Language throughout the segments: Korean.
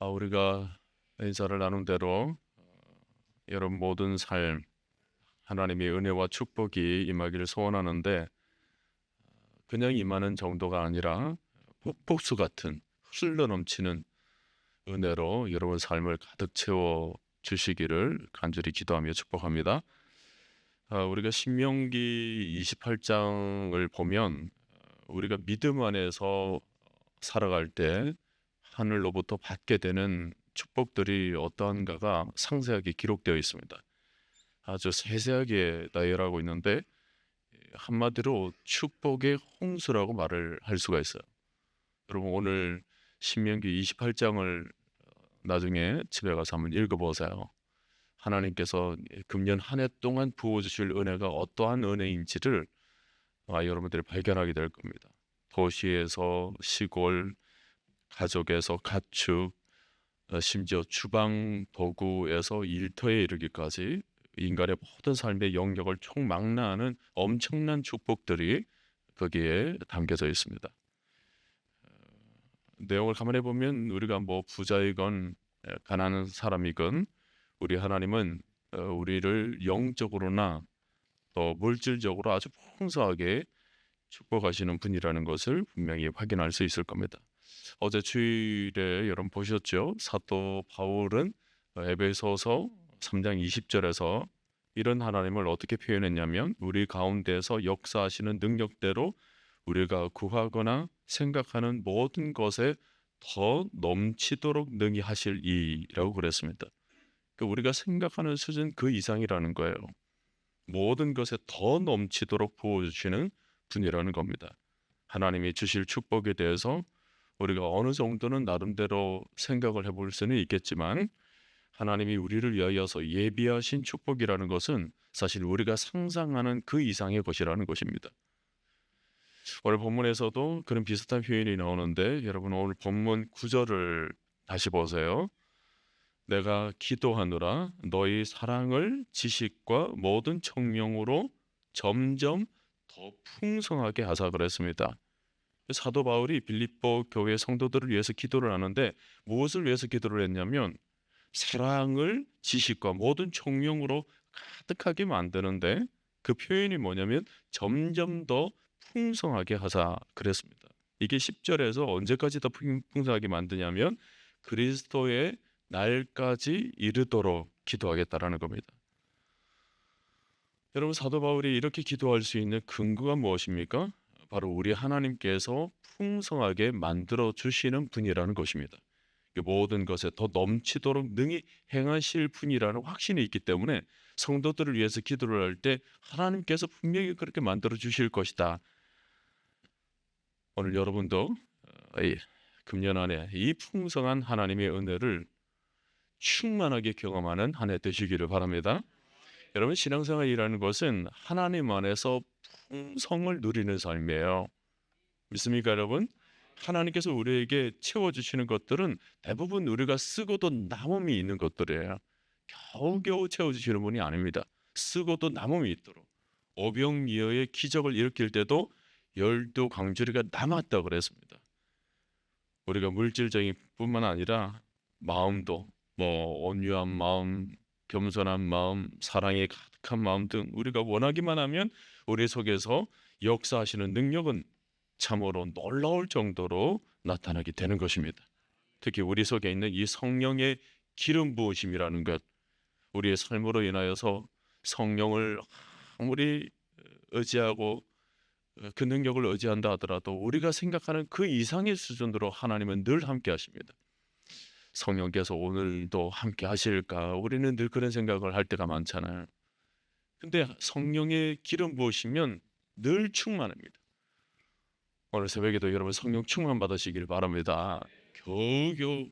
우리가 인사를 나눈 대로 여러분 모든 삶 하나님의 은혜와 축복이 임하기를 소원하는데 그냥 임하는 정도가 아니라 폭포수 같은 흘러넘치는 은혜로 여러분 삶을 가득 채워 주시기를 간절히 기도하며 축복합니다. 우리가 신명기 28장을 보면 우리가 믿음 안에서 살아갈 때 하늘로부터 받게 되는 축복들이 어떠한가가 상세하게 기록되어 있습니다. 아주 세세하게 나열하고 있는데 한마디로 축복의 홍수라고 말을 할 수가 있어요. 여러분 오늘 신명기 28장을 나중에 집에 가서 한번 읽어보세요. 하나님께서 금년 한 해 동안 부어주실 은혜가 어떠한 은혜인지를 여러분들이 발견하게 될 겁니다. 도시에서 시골, 가족에서 가축, 심지어 주방 도구에서 일터에 이르기까지 인간의 모든 삶의 영역을 총망라하는 엄청난 축복들이 거기에 담겨져 있습니다. 내용을 가만히 보면 우리가 부자이건 가난한 사람이건 우리 하나님은 우리를 영적으로나 또 물질적으로 아주 풍성하게 축복하시는 분이라는 것을 분명히 확인할 수 있을 겁니다. 어제 주일에 여러분 보셨죠? 사도 바울은 에베소서 3장 20절에서 이런 하나님을 어떻게 표현했냐면 우리 가운데서 역사하시는 능력대로 우리가 구하거나 생각하는 모든 것에 더 넘치도록 능히 하실 이라고 그랬습니다. 우리가 생각하는 수준 그 이상이라는 거예요. 모든 것에 더 넘치도록 부어주시는 분이라는 겁니다. 하나님이 주실 축복에 대해서 우리가 어느 정도는 나름대로 생각을 해볼 수는 있겠지만 하나님이 우리를 위하여서 예비하신 축복이라는 것은 사실 우리가 상상하는 그 이상의 것이라는 것입니다. 오늘 본문에서도 그런 비슷한 표현이 나오는데 여러분 오늘 본문 9절을 다시 보세요. 내가 기도하노라 너희 사랑을 지식과 모든 청명으로 점점 더 풍성하게 하사 그랬습니다. 사도 바울이 빌립보 교회 성도들을 위해서 기도를 하는데 무엇을 위해서 기도를 했냐면 사랑을 지식과 모든 총명으로 가득하게 만드는데 그 표현이 뭐냐면 점점 더 풍성하게 하사 그랬습니다. 이게 10절에서 언제까지 더 풍성하게 만드냐면 그리스도의 날까지 이르도록 기도하겠다라는 겁니다. 여러분 사도 바울이 이렇게 기도할 수 있는 근거가 무엇입니까? 바로 우리 하나님께서 풍성하게 만들어 주시는 분이라는 것입니다. 모든 것에 더 넘치도록 능히 행하실 분이라는 확신이 있기 때문에 성도들을 위해서 기도를 할 때 하나님께서 분명히 그렇게 만들어 주실 것이다. 오늘 여러분도 금년 안에 이 풍성한 하나님의 은혜를 충만하게 경험하는 한 해 되시기를 바랍니다. 여러분 신앙생활이라는 것은 하나님 안에서 풍성을 누리는 삶이에요. 믿습니까 여러분? 하나님께서 우리에게 채워주시는 것들은 대부분 우리가 쓰고도 남음이 있는 것들이에요. 겨우겨우 채워주시는 분이 아닙니다. 쓰고도 남음이 있도록 오병이어의 기적을 일으킬 때도 12광주리가 남았다고 그랬습니다. 우리가 물질적인 뿐만 아니라 마음도 온유한 마음, 겸손한 마음, 사랑에 가득한 마음 등 우리가 원하기만 하면 우리 속에서 역사하시는 능력은 참으로 놀라울 정도로 나타나게 되는 것입니다. 특히 우리 속에 있는 이 성령의 기름 부으심이라는 것, 우리의 삶으로 인하여서 성령을 아무리 의지하고 그 능력을 의지한다 하더라도 우리가 생각하는 그 이상의 수준으로 하나님은 늘 함께 하십니다. 성령께서 오늘도 함께 하실까? 우리는 늘 그런 생각을 할 때가 많잖아요. 근데 성령의 기름 부으시면 늘 충만합니다. 오늘 새벽에도 여러분 성령 충만 받으시길 바랍니다. 겨우겨우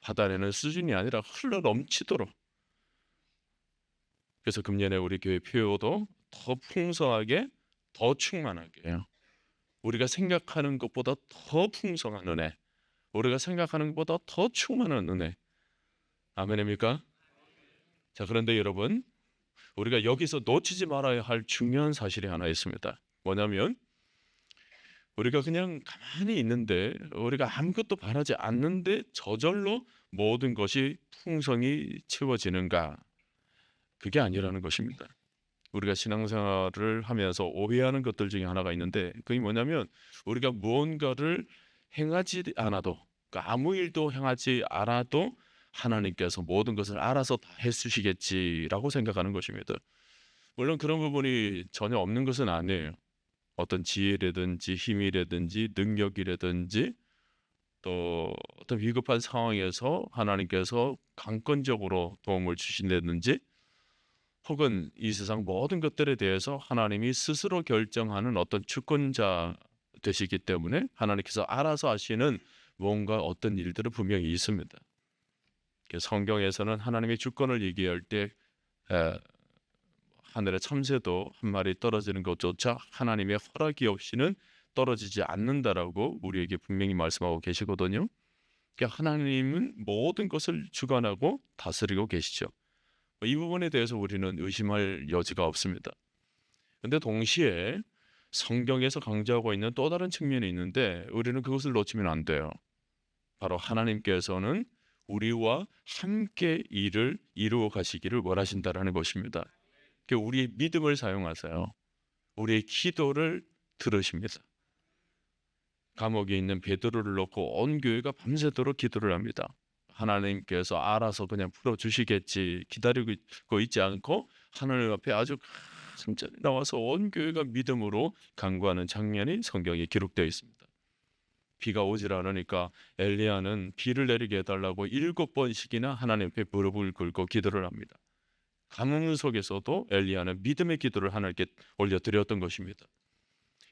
받아내는 수준이 아니라 흘러 넘치도록. 그래서 금년에 우리 교회 표요도 더 풍성하게 더 충만하게 우리가 생각하는 것보다 더 풍성한 은혜, 우리가 생각하는 것보다 더 충만한 은혜. 아멘입니까? 자, 그런데 여러분 우리가 여기서 놓치지 말아야 할 중요한 사실이 하나 있습니다. 뭐냐면 우리가 그냥 가만히 있는데 우리가 아무것도 바라지 않는데 저절로 모든 것이 풍성이 채워지는가? 그게 아니라는 것입니다. 우리가 신앙생활을 하면서 오해하는 것들 중에 하나가 있는데 그게 뭐냐면 우리가 무언가를 행하지 않아도 그러니까 아무 일도 행하지 않아도 하나님께서 모든 것을 알아서 다 해주시겠지라고 생각하는 것입니다. 물론 그런 부분이 전혀 없는 것은 아니에요. 어떤 지혜라든지 힘이라든지 능력이라든지 또 어떤 위급한 상황에서 하나님께서 강권적으로 도움을 주신다든지 혹은 이 세상 모든 것들에 대해서 하나님이 스스로 결정하는 어떤 주권자 되시기 때문에 하나님께서 알아서 하시는 뭔가 어떤 일들은 분명히 있습니다. 성경에서는 하나님의 주권을 얘기할 때 에, 하늘의 참새도 한 마리 떨어지는 것조차 하나님의 허락이 없이는 떨어지지 않는다라고 우리에게 분명히 말씀하고 계시거든요. 그러니까 하나님은 모든 것을 주관하고 다스리고 계시죠. 이 부분에 대해서 우리는 의심할 여지가 없습니다. 근데 동시에 성경에서 강조하고 있는 또 다른 측면이 있는데 우리는 그것을 놓치면 안 돼요. 바로 하나님께서는 우리와 함께 일을 이루어 가시기를 원하신다라는 것입니다. 우리의 믿음을 사용하세요. 우리의 기도를 들으십니다. 감옥에 있는 베드로를 놓고 온 교회가 밤새도록 기도를 합니다. 하나님께서 알아서 그냥 풀어주시겠지 기다리고 있지 않고 하나님 앞에 아주 간절히 나와서 온 교회가 믿음으로 간구하는 장면이 성경에 기록되어 있습니다. 비가 오질 않으니까 엘리야는 비를 내리게 해달라고 7번씩이나 하나님 앞에 무릎을 꿇고 기도를 합니다. 가뭄 속에서도 엘리야는 믿음의 기도를 하나님께 올려드렸던 것입니다.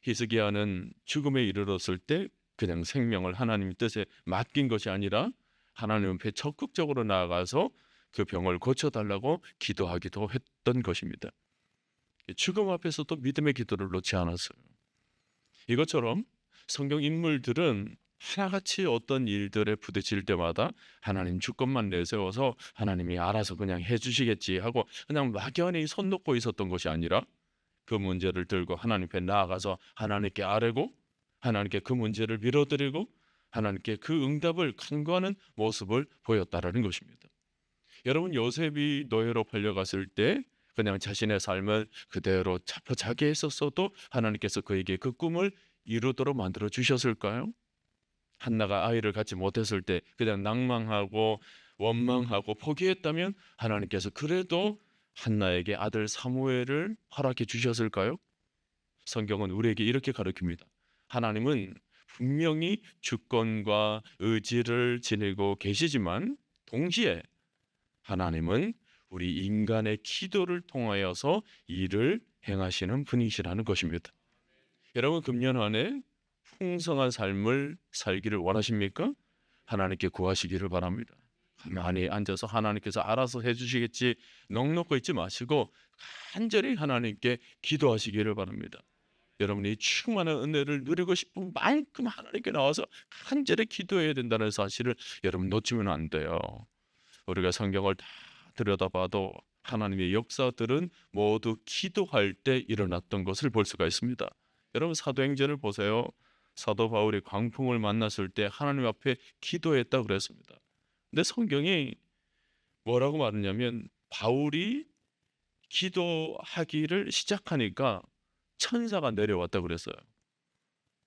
히스기야는 죽음에 이르렀을 때 그냥 생명을 하나님의 뜻에 맡긴 것이 아니라 하나님 앞에 적극적으로 나아가서 그 병을 고쳐달라고 기도하기도 했던 것입니다. 죽음 앞에서도 믿음의 기도를 놓지 않았어요. 이것처럼 성경 인물들은 하나같이 어떤 일들에 부딪힐 때마다 하나님 주권만 내세워서 하나님이 알아서 그냥 해주시겠지 하고 그냥 막연히 손 놓고 있었던 것이 아니라 그 문제를 들고 하나님 앞에 나아가서 하나님께 아뢰고 하나님께 그 문제를 밀어드리고 하나님께 그 응답을 간구하는 모습을 보였다라는 것입니다. 여러분, 요셉이 노예로 팔려갔을 때 그냥 자신의 삶을 그대로 자게 했었어도 하나님께서 그에게 그 꿈을 이루도록 만들어 주셨을까요? 한나가 아이를 갖지 못했을 때 그냥 낭망하고 원망하고 포기했다면 하나님께서 그래도 한나에게 아들 사무엘을 허락해 주셨을까요? 성경은 우리에게 이렇게 가르칩니다. 하나님은 분명히 주권과 의지를 지니고 계시지만 동시에 하나님은 우리 인간의 기도를 통하여서 일을 행하시는 분이시라는 것입니다. 여러분, 금년 한 해 풍성한 삶을 살기를 원하십니까? 하나님께 구하시기를 바랍니다. 가만히 앉아서 하나님께서 알아서 해주시겠지 넋놓고 있지 마시고 간절히 하나님께 기도하시기를 바랍니다. 여러분이 충만한 은혜를 누리고 싶은 만큼 하나님께 나와서 간절히 기도해야 된다는 사실을 여러분 놓치면 안 돼요. 우리가 성경을 다 들여다봐도 하나님의 역사들은 모두 기도할 때 일어났던 것을 볼 수가 있습니다. 여러분, 사도행전을 보세요. 사도 바울이 광풍을 만났을 때 하나님 앞에 기도했다 그랬습니다. 근데 성경이 뭐라고 말하냐면 바울이 기도하기를 시작하니까 천사가 내려왔다 그랬어요.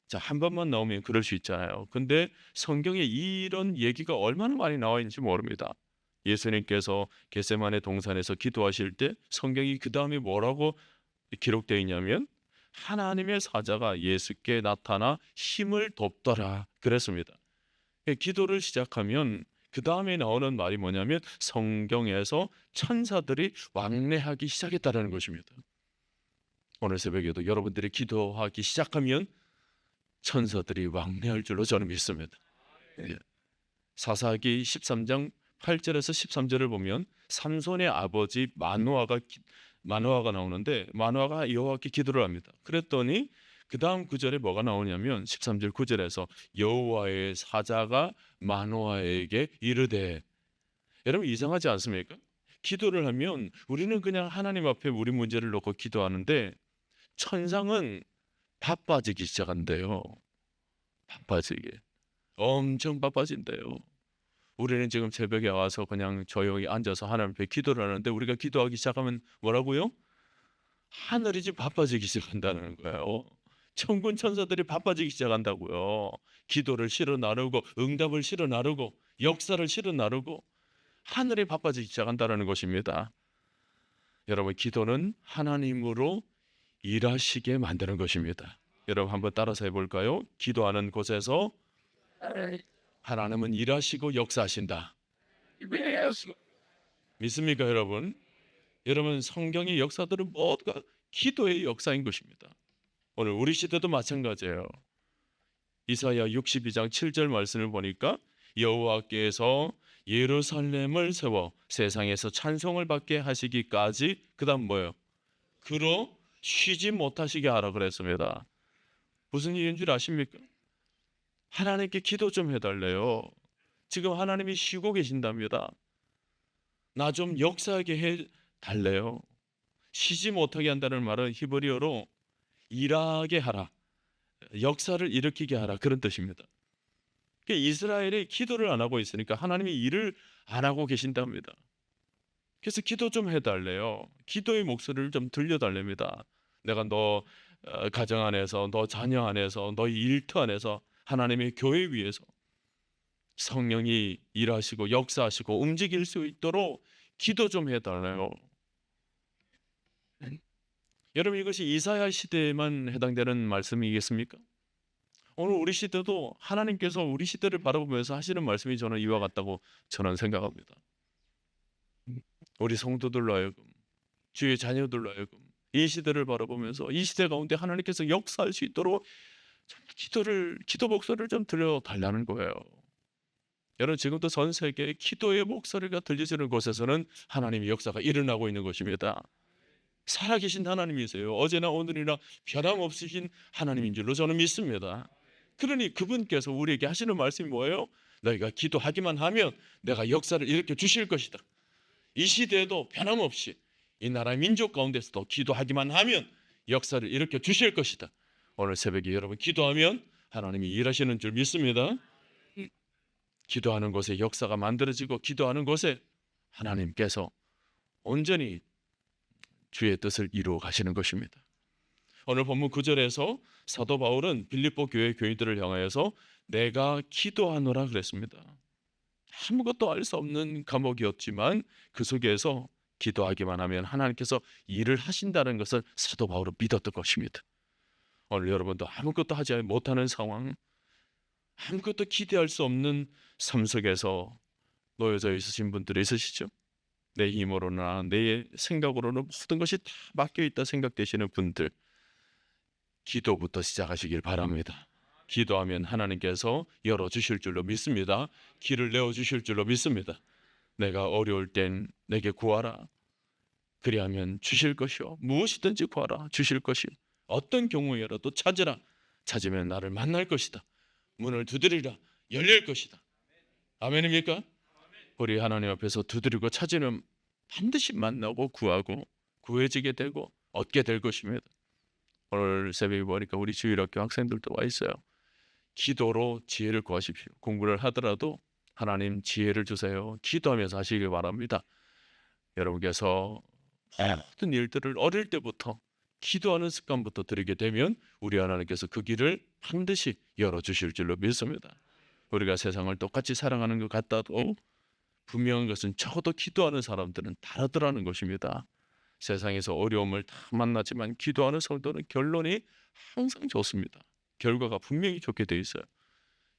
자, 한 번만 나오면 그럴 수 있잖아요. 근데 성경에 이런 얘기가 얼마나 많이 나와 있는지 모릅니다. 예수님께서 겟세마네 동산에서 기도하실 때 성경이 그 다음에 뭐라고 기록되어 있냐면 하나님의 사자가 예수께 나타나 힘을 돕더라 그랬습니다. 기도를 시작하면 그 다음에 나오는 말이 뭐냐면 성경에서 천사들이 왕래하기 시작했다는 것입니다. 오늘 새벽에도 여러분들이 기도하기 시작하면 천사들이 왕래할 줄로 저는 믿습니다. 사사기 13장 8절에서 13절을 보면 삼손의 아버지 마노아가 나오는데 마노아가 여호와께 기도를 합니다. 그랬더니 그 다음 구절에 뭐가 나오냐면 13절 9절에서 여호와의 사자가 마노아에게 이르되, 여러분 이상하지 않습니까? 기도를 하면 우리는 그냥 하나님 앞에 우리 문제를 놓고 기도하는데 천상은 바빠지기 시작한대요. 바빠지게. 엄청 바빠진대요. 우리는 지금 새벽에 와서 그냥 조용히 앉아서 하나님 앞에 기도를 하는데, 우리가 기도하기 시작하면 뭐라고요? 하늘이 지금 바빠지기 시작한다는 거예요. 천군 천사들이 바빠지기 시작한다고요. 기도를 실어 나르고 응답을 실어 나르고 역사를 실어 나르고 하늘이 바빠지기 시작한다는 것입니다. 여러분, 기도는 하나님으로 일하시게 만드는 것입니다. 여러분 한번 따라서 해볼까요? 기도하는 곳에서 하나님은 일하시고 역사하신다. 믿습니까, 여러분? 여러분, 성경의 역사들은 모두가 기도의 역사인 것입니다. 오늘 우리 시대도 마찬가지예요. 이사야 62장 7절 말씀을 보니까 여호와께서 예루살렘을 세워 세상에서 찬송을 받게 하시기까지, 그다음 뭐예요? 그로 쉬지 못하시게 하라 그랬습니다. 무슨 일인 줄 아십니까? 하나님께 기도 좀 해달래요. 지금 하나님이 쉬고 계신답니다. 나 좀 역사하게 해달래요. 쉬지 못하게 한다는 말은 히브리어로 일하게 하라, 역사를 일으키게 하라, 그런 뜻입니다. 이스라엘이 기도를 안 하고 있으니까 하나님이 일을 안 하고 계신답니다. 그래서 기도 좀 해달래요. 기도의 목소리를 좀 들려달랍니다. 내가 너 가정 안에서, 너 자녀 안에서, 너의 일터 안에서, 하나님의 교회 위에서 성령이 일하시고 역사하시고 움직일 수 있도록 기도 좀 해달래요. 여러분, 이것이 이사야 시대에만 해당되는 말씀이겠습니까? 오늘 우리 시대도 하나님께서 우리 시대를 바라보면서 하시는 말씀이 저는 이와 같다고 저는 생각합니다. 우리 성도들로 하여금, 주의 자녀들로 하여금 이 시대를 바라보면서 이 시대 가운데 하나님께서 역사할 수 있도록 기도 목소리를 좀 들려달라는 거예요. 여러분, 지금도 전 세계에 기도의 목소리가 들려지는 곳에서는 하나님의 역사가 일어나고 있는 것입니다. 살아계신 하나님이세요. 어제나 오늘이나 변함없으신 하나님인 줄로 저는 믿습니다. 그러니 그분께서 우리에게 하시는 말씀이 뭐예요? 너희가 기도하기만 하면 내가 역사를 일으켜 주실 것이다. 이 시대에도 변함없이 이 나라 민족 가운데서도 기도하기만 하면 역사를 일으켜 주실 것이다. 오늘 새벽에 여러분 기도하면 하나님이 일하시는 줄 믿습니다. 기도하는 곳에 역사가 만들어지고, 기도하는 곳에 하나님께서 온전히 주의 뜻을 이루어 가시는 것입니다. 오늘 본문 9절에서 사도 바울은 빌립보 교회 교인들을 향하여서 내가 기도하노라 그랬습니다. 아무것도 알 수 없는 과목이었지만 그 속에서 기도하기만 하면 하나님께서 일을 하신다는 것을 사도 바울은 믿었던 것입니다. 오늘 여러분도 아무것도 하지 못하는 상황, 아무것도 기대할 수 없는 삶 속에서 놓여져 있으신 분들이 있으시죠? 내 힘으로나 내 생각으로는 모든 것이 다 맡겨있다 생각되시는 분들, 기도부터 시작하시길 바랍니다. 기도하면 하나님께서 열어주실 줄로 믿습니다. 길을 내어주실 줄로 믿습니다. 내가 어려울 땐 내게 구하라. 그리하면 주실 것이요, 무엇이든지 구하라, 주실 것이. 어떤 경우에라도 찾으라. 찾으면 나를 만날 것이다. 문을 두드리라. 열릴 것이다. 아멘입니까? 우리 하나님 앞에서 두드리고 찾으면 반드시 만나고 구하고 구해지게 되고 얻게 될 것입니다. 오늘 새벽에 보니까 우리 주일학교 학생들도 와 있어요. 기도로 지혜를 구하십시오. 공부를 하더라도 하나님 지혜를 주세요. 기도하면서 하시길 바랍니다. 여러분께서 모든 일들을 어릴 때부터 기도하는 습관부터 들이게 되면 우리 하나님께서 그 길을 반드시 열어주실 줄로 믿습니다. 우리가 세상을 똑같이 사랑하는 것 같아도 분명한 것은 적어도 기도하는 사람들은 다르더라는 것입니다. 세상에서 어려움을 다 만나지만 기도하는 성도는 결론이 항상 좋습니다. 결과가 분명히 좋게 돼 있어요.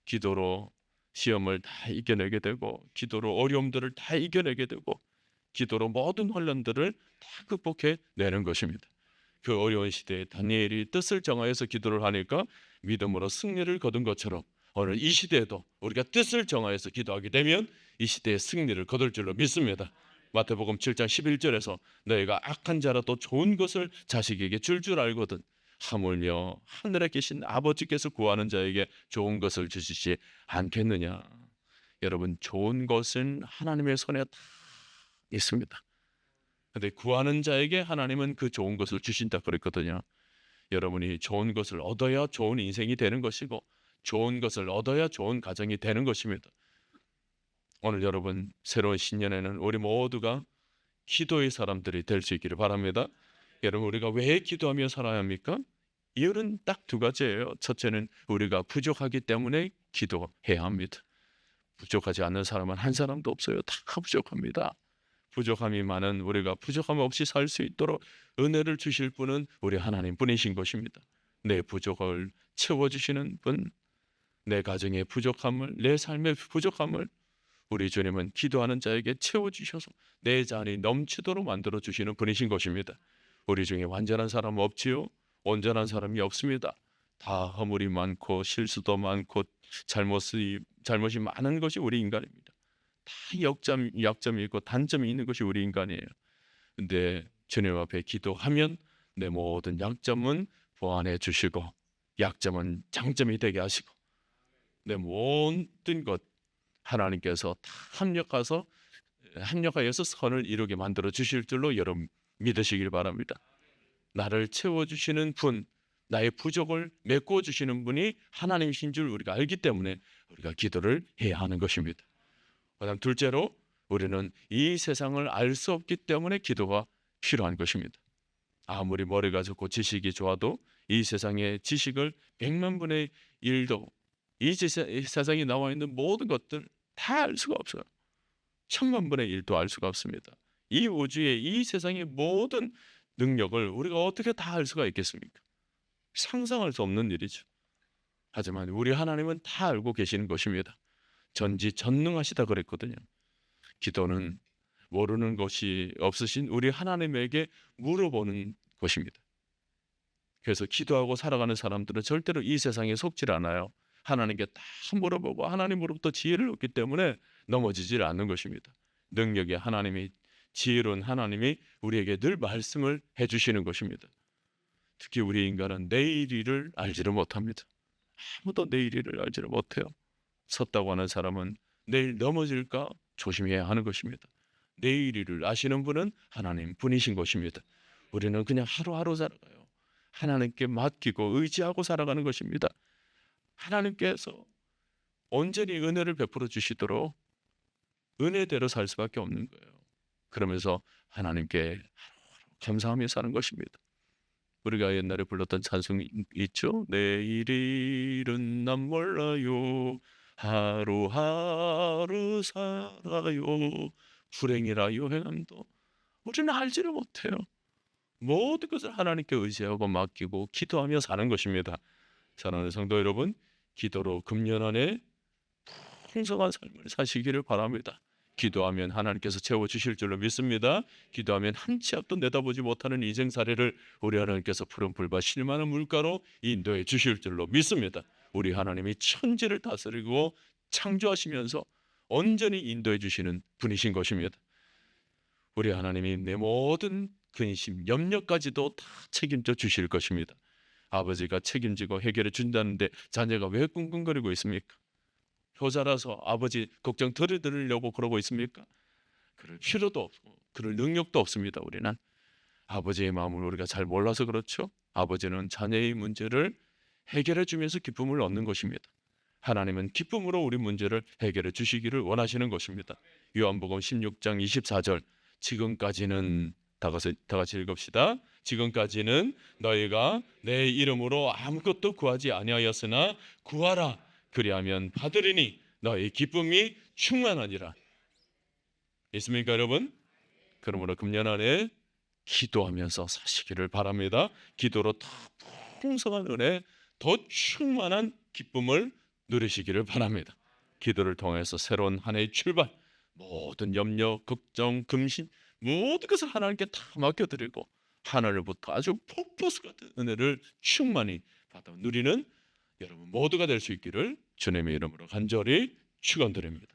기도로 시험을 다 이겨내게 되고, 기도로 어려움들을 다 이겨내게 되고, 기도로 모든 혼란들을 다 극복해 내는 것입니다. 그 어려운 시대에 다니엘이 뜻을 정하여서 기도를 하니까 믿음으로 승리를 거둔 것처럼 오늘 이 시대에도 우리가 뜻을 정하여서 기도하게 되면 이 시대의 승리를 거둘 줄로 믿습니다. 마태복음 7장 11절에서 너희가 악한 자라도 좋은 것을 자식에게 줄 알거든 하물며 하늘에 계신 아버지께서 구하는 자에게 좋은 것을 주시지 않겠느냐. 여러분, 좋은 것은 하나님의 손에 다 있습니다. 근데 구하는 자에게 하나님은 그 좋은 것을 주신다 그랬거든요. 여러분이 좋은 것을 얻어야 좋은 인생이 되는 것이고, 좋은 것을 얻어야 좋은 가정이 되는 것입니다. 오늘 여러분 새로운 신년에는 우리 모두가 기도의 사람들이 될 수 있기를 바랍니다. 여러분 우리가 왜 기도하며 살아야 합니까? 이유는 딱 두 가지예요. 첫째는 우리가 부족하기 때문에 기도해야 합니다. 부족하지 않는 사람은 한 사람도 없어요. 다 부족합니다. 부족함이 많은 우리가 부족함 없이 살 수 있도록 은혜를 주실 분은 우리 하나님 뿐이신 것입니다. 내 부족을 채워주시는 분, 내 가정의 부족함을, 내 삶의 부족함을 우리 주님은 기도하는 자에게 채워주셔서 내 잔이 넘치도록 만들어주시는 분이신 것입니다. 우리 중에 완전한 사람은 없지요. 온전한 사람이 없습니다. 다 허물이 많고 실수도 많고 잘못이 많은 것이 우리 인간입니다. 다 약점이 있고 단점이 있는 것이 우리 인간이에요. 근데 주님 앞에 기도하면 내 모든 약점은 보완해 주시고 약점은 장점이 되게 하시고 내 모든 것 하나님께서 다 합력하여서 선을 이루게 만들어 주실 줄로 여러분 믿으시길 바랍니다. 나를 채워주시는 분, 나의 부족을 메꿔 주시는 분이 하나님이신 줄 우리가 알기 때문에 우리가 기도를 해야 하는 것입니다. 그다음 둘째로 우리는 이 세상을 알 수 없기 때문에 기도가 필요한 것입니다. 아무리 머리가 좋고 지식이 좋아도 이 세상의 지식을 100만 분의 1도 이 세상에 나와 있는 모든 것들 다 알 수가 없어요. 1000만 분의 1도 알 수가 없습니다. 이 우주의 이 세상의 모든 능력을 우리가 어떻게 다 알 수가 있겠습니까? 상상할 수 없는 일이죠. 하지만 우리 하나님은 다 알고 계시는 것입니다. 전지전능하시다 그랬거든요. 기도는 모르는 것이 없으신 우리 하나님에게 물어보는 것입니다. 그래서 기도하고 살아가는 사람들은 절대로 이 세상에 속질 않아요. 하나님께 다 물어보고 하나님으로부터 지혜를 얻기 때문에 넘어지질 않는 것입니다. 능력의 하나님이 지혜로운 하나님이 우리에게 늘 말씀을 해주시는 것입니다. 특히 우리 인간은 내일 일을 알지를 못합니다. 아무도 내일 일을 알지를 못해요. 섰다고 하는 사람은 내일 넘어질까 조심해야 하는 것입니다. 내일 일을 아시는 분은 하나님 분이신 것입니다. 우리는 그냥 하루하루 살아가요. 하나님께 맡기고 의지하고 살아가는 것입니다. 하나님께서 온전히 은혜를 베풀어 주시도록 은혜대로 살 수밖에 없는 거예요. 그러면서 하나님께 하루하루 감사하며 사는 것입니다. 우리가 옛날에 불렀던 찬송이 있죠. 내일 일은 난 몰라요. 하루하루 살아요. 불행이라요 행함도 우리는 알지를 못해요. 모든 것을 하나님께 의지하고 맡기고 기도하며 사는 것입니다. 사랑하는 성도 여러분, 기도로 금년 안에 풍성한 삶을 사시기를 바랍니다. 기도하면 하나님께서 채워주실 줄로 믿습니다. 기도하면 한 치 앞도 내다보지 못하는 인생사례를 우리 하나님께서 푸른 불과 실만한 물가로 인도해 주실 줄로 믿습니다. 우리 하나님이 천지를 다스리고 창조하시면서 온전히 인도해 주시는 분이신 것입니다. 우리 하나님이 내 모든 근심, 염려까지도 다 책임져 주실 것입니다. 아버지가 책임지고 해결해 준다는데 자녀가 왜 끙끙거리고 있습니까? 효자라서 아버지 걱정 덜 들으려고 그러고 있습니까? 그럴 필요도 없고 그럴 능력도 없습니다. 우리는 아버지의 마음을 우리가 잘 몰라서 그렇죠. 아버지는 자녀의 문제를 해결해 주면서 기쁨을 얻는 것입니다. 하나님은 기쁨으로 우리 문제를 해결해 주시기를 원하시는 것입니다. 요한복음 16장 24절 지금까지는 다 같이 읽읍시다. 지금까지는 너희가 내 이름으로 아무것도 구하지 아니하였으나 구하라 그리하면 받으리니 너희 기쁨이 충만하니라. 있습니까 여러분? 그러므로 금년 안에 기도하면서 사시기를 바랍니다. 기도로 더 풍성한 은혜, 더 충만한 기쁨을 누리시기를 바랍니다. 기도를 통해서 새로운 한 해의 출발, 모든 염려, 걱정, 금신 모든 것을 하나님께 다 맡겨드리고 하늘로부터 아주 폭포수 같은 은혜를 충만히 받아 누리는 여러분 모두가 될 수 있기를 주님의 이름으로 간절히 축원드립니다.